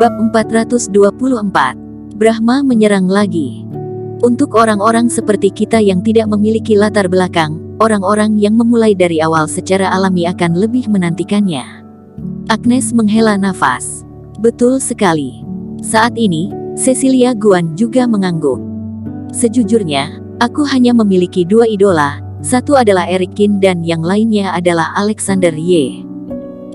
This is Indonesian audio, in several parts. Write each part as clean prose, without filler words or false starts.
Bab 424. Brahma menyerang lagi. Untuk orang-orang seperti kita yang tidak memiliki latar belakang, orang-orang yang memulai dari awal secara alami akan lebih menantikannya. Agnes menghela nafas. Betul sekali. Saat ini, Cecilia Guan juga mengangguk. Sejujurnya, aku hanya memiliki dua idola, satu adalah Eric Qin dan yang lainnya adalah Alexander Ye.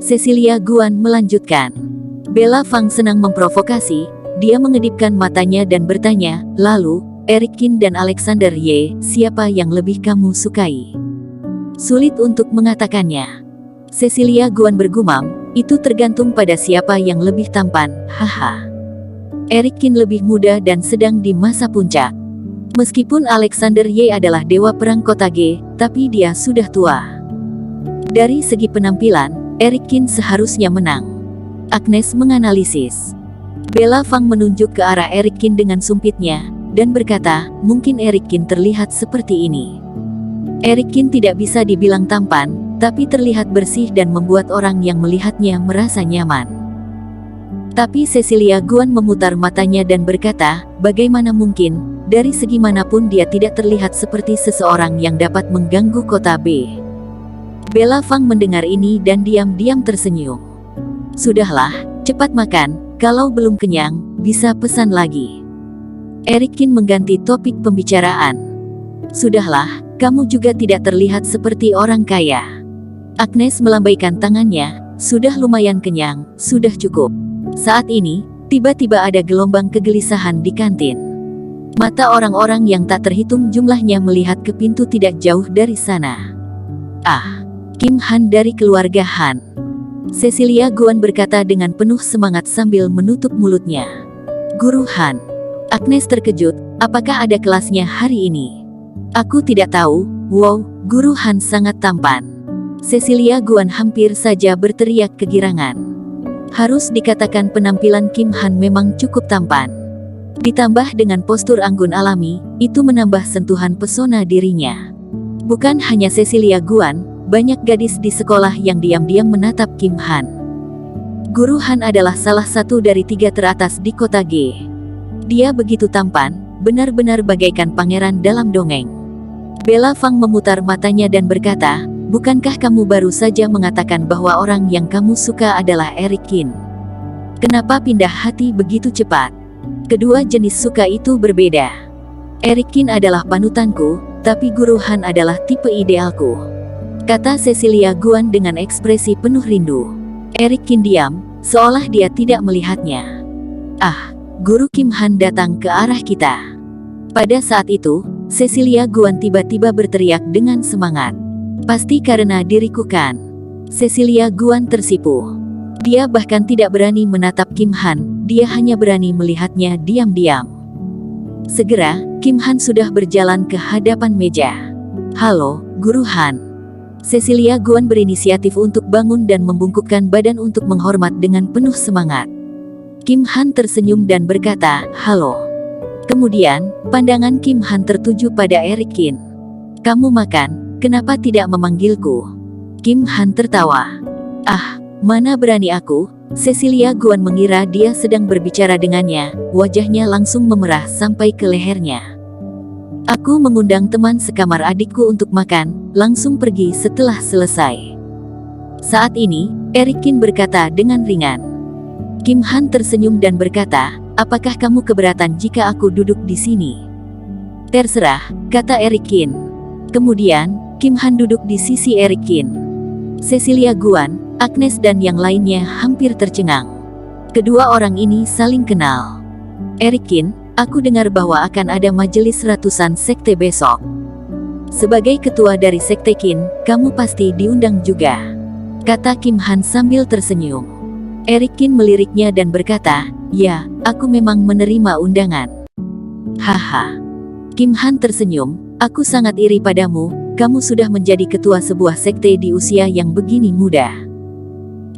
Cecilia Guan melanjutkan. Bella Fang senang memprovokasi, dia mengedipkan matanya dan bertanya, lalu, Eric Qin dan Alexander Ye, siapa yang lebih kamu sukai? Sulit untuk mengatakannya. Cecilia Guan bergumam, itu tergantung pada siapa yang lebih tampan, haha. Eric Qin lebih muda dan sedang di masa puncak. Meskipun Alexander Ye adalah dewa perang kota G, tapi dia sudah tua. Dari segi penampilan, Eric Qin seharusnya menang. Agnes menganalisis. Bella Fang menunjuk ke arah Eric Qin dengan sumpitnya, dan berkata, mungkin Eric Qin terlihat seperti ini. Eric Qin tidak bisa dibilang tampan, tapi terlihat bersih dan membuat orang yang melihatnya merasa nyaman. Tapi Cecilia Guan memutar matanya dan berkata, bagaimana mungkin, dari segi manapun dia tidak terlihat seperti seseorang yang dapat mengganggu kota B. Bella Fang mendengar ini dan diam-diam tersenyum. Sudahlah, cepat makan, kalau belum kenyang, bisa pesan lagi. Eric Qin mengganti topik pembicaraan. Sudahlah, kamu juga tidak terlihat seperti orang kaya. Agnes melambaikan tangannya, sudah lumayan kenyang, sudah cukup. Saat ini, tiba-tiba ada gelombang kegelisahan di kantin. Mata orang-orang yang tak terhitung jumlahnya melihat ke pintu tidak jauh dari sana. Ah, Kim Han dari keluarga Han. Cecilia Guan berkata dengan penuh semangat sambil menutup mulutnya. Guru Han. Agnes terkejut, apakah ada kelasnya hari ini? Aku tidak tahu, wow, Guru Han sangat tampan. Cecilia Guan hampir saja berteriak kegirangan. Harus dikatakan penampilan Kim Han memang cukup tampan. Ditambah dengan postur anggun alami, itu menambah sentuhan pesona dirinya. Bukan hanya Cecilia Guan, banyak gadis di sekolah yang diam-diam menatap Kim Han. Guru Han adalah salah satu dari 3 teratas di kota G. Dia begitu tampan, benar-benar bagaikan pangeran dalam dongeng. Bella Fang memutar matanya dan berkata, bukankah kamu baru saja mengatakan bahwa orang yang kamu suka adalah Eric Qin? Kenapa pindah hati begitu cepat? Kedua jenis suka itu berbeda. Eric Qin adalah panutanku, tapi Guru Han adalah tipe idealku. Kata Cecilia Guan dengan ekspresi penuh rindu. Eric Qin diam, seolah dia tidak melihatnya. Ah, Guru Kim Han datang ke arah kita. Pada saat itu, Cecilia Guan tiba-tiba berteriak dengan semangat. Pasti karena diriku kan. Cecilia Guan tersipu. Dia bahkan tidak berani menatap Kim Han, dia hanya berani melihatnya diam-diam. Segera, Kim Han sudah berjalan ke hadapan meja. Halo, Guru Han. Cecilia Guan berinisiatif untuk bangun dan membungkukkan badan untuk menghormat dengan penuh semangat. Kim Han tersenyum dan berkata, halo. Kemudian, pandangan Kim Han tertuju pada Eric Qin. Kamu makan, kenapa tidak memanggilku? Kim Han tertawa. Ah, mana berani aku? Cecilia Guan mengira dia sedang berbicara dengannya, wajahnya langsung memerah sampai ke lehernya. Aku mengundang teman sekamar adikku untuk makan, langsung pergi setelah selesai. Saat ini, Eric Qin berkata dengan ringan. Kim Han tersenyum dan berkata, apakah kamu keberatan jika aku duduk di sini? Terserah, kata Eric Qin. Kemudian, Kim Han duduk di sisi Eric Qin. Cecilia Guan, Agnes dan yang lainnya hampir tercengang. Kedua orang ini saling kenal. Eric Qin, aku dengar bahwa akan ada majelis ratusan sekte besok. Sebagai ketua dari sekte Qin, kamu pasti diundang juga. Kata Kim Han sambil tersenyum. Eric Qin meliriknya dan berkata, ya, aku memang menerima undangan. Haha. Kim Han tersenyum, aku sangat iri padamu, kamu sudah menjadi ketua sebuah sekte di usia yang begini muda.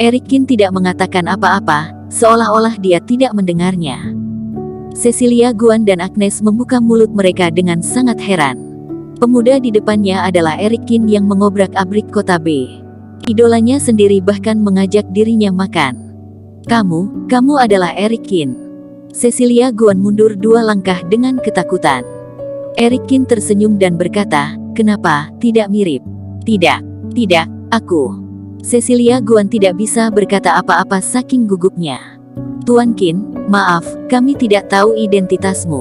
Eric Qin tidak mengatakan apa-apa, seolah-olah dia tidak mendengarnya. Cecilia Guan dan Agnes membuka mulut mereka dengan sangat heran. Pemuda di depannya adalah Eric Qin yang mengobrak-abrik kota B. Idolanya sendiri bahkan mengajak dirinya makan. Kamu adalah Eric Kin. Cecilia Guan mundur 2 langkah dengan ketakutan. Eric Kin tersenyum dan berkata, kenapa, tidak mirip? Tidak, aku. Cecilia Guan tidak bisa berkata apa-apa saking gugupnya. Tuan Qin, maaf, kami tidak tahu identitasmu,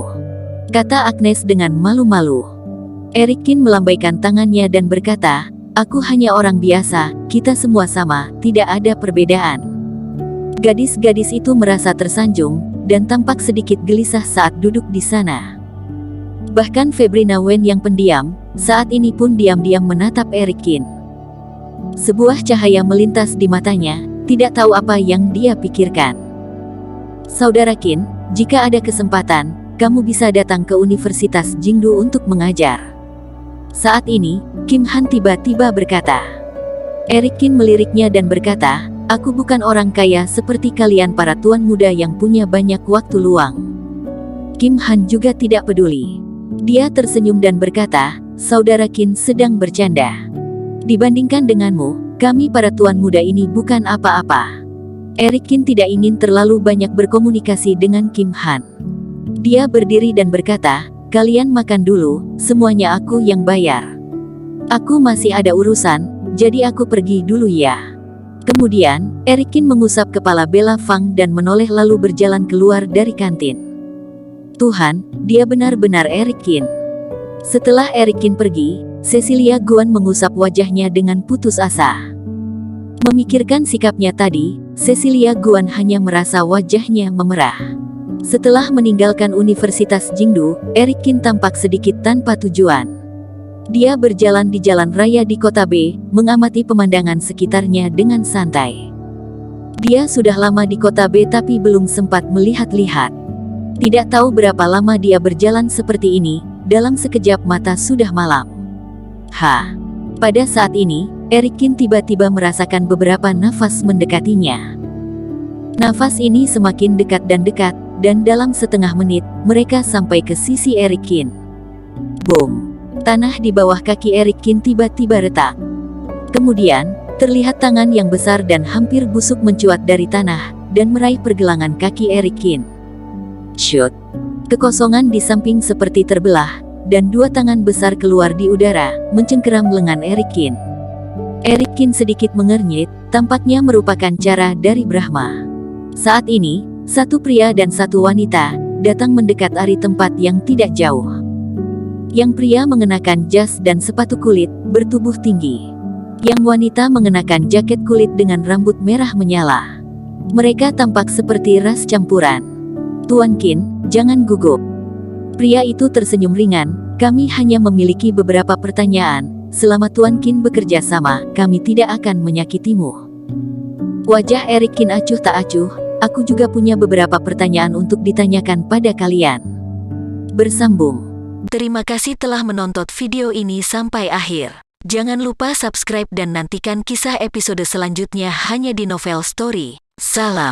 kata Agnes dengan malu-malu. Eric Kin melambaikan tangannya dan berkata, aku hanya orang biasa, kita semua sama, tidak ada perbedaan. Gadis-gadis itu merasa tersanjung, dan tampak sedikit gelisah saat duduk di sana. Bahkan Febrina Wen yang pendiam, saat ini pun diam-diam menatap Eric Kin. Sebuah cahaya melintas di matanya, tidak tahu apa yang dia pikirkan. Saudara Qin, jika ada kesempatan, kamu bisa datang ke Universitas Jingdu untuk mengajar. Saat ini, Kim Han tiba-tiba berkata. Eric Kin meliriknya dan berkata, aku bukan orang kaya seperti kalian para tuan muda yang punya banyak waktu luang. Kim Han juga tidak peduli. Dia tersenyum dan berkata, saudara Qin sedang bercanda. Dibandingkan denganmu, kami para tuan muda ini bukan apa-apa. Eric Kin tidak ingin terlalu banyak berkomunikasi dengan Kim Han. Dia berdiri dan berkata, kalian makan dulu, semuanya aku yang bayar. Aku masih ada urusan, jadi aku pergi dulu ya. Kemudian, Eric Kin mengusap kepala Bella Fang dan menoleh lalu berjalan keluar dari kantin. Tuhan, dia benar-benar Eric Kin. Setelah Eric Kin pergi, Cecilia Guan mengusap wajahnya dengan putus asa. Memikirkan sikapnya tadi, Cecilia Guan hanya merasa wajahnya memerah. Setelah meninggalkan Universitas Jingdu, Eric Kin tampak sedikit tanpa tujuan. Dia berjalan di jalan raya di kota B, mengamati pemandangan sekitarnya dengan santai. Dia sudah lama di kota B tapi belum sempat melihat-lihat. Tidak tahu berapa lama dia berjalan seperti ini, dalam sekejap mata sudah malam. Pada saat ini, Eric Kin tiba-tiba merasakan beberapa nafas mendekatinya. Nafas ini semakin dekat, dan dalam setengah menit, mereka sampai ke sisi Eric Kin. Boom! Tanah di bawah kaki Eric Kin tiba-tiba retak. Kemudian, terlihat tangan yang besar dan hampir busuk mencuat dari tanah, dan meraih pergelangan kaki Eric Kin. Shoot! Kekosongan di samping seperti terbelah, dan 2 tangan besar keluar di udara, mencengkeram lengan Eric Kin. Eric Kin sedikit mengernyit, tampaknya merupakan cara dari Brahma. Saat ini, 1 pria dan 1 wanita datang mendekat dari tempat yang tidak jauh. Yang pria mengenakan jas dan sepatu kulit, bertubuh tinggi. Yang wanita mengenakan jaket kulit dengan rambut merah menyala. Mereka tampak seperti ras campuran. Tuan Qin, jangan gugup. Pria itu tersenyum ringan, kami hanya memiliki beberapa pertanyaan. Selama Tuan Qin bekerja sama, kami tidak akan menyakitimu. Wajah Eric Kin acuh tak acuh, aku juga punya beberapa pertanyaan untuk ditanyakan pada kalian. Bersambung. Terima kasih telah menonton video ini sampai akhir. Jangan lupa subscribe dan nantikan kisah episode selanjutnya hanya di Novel Story. Salam.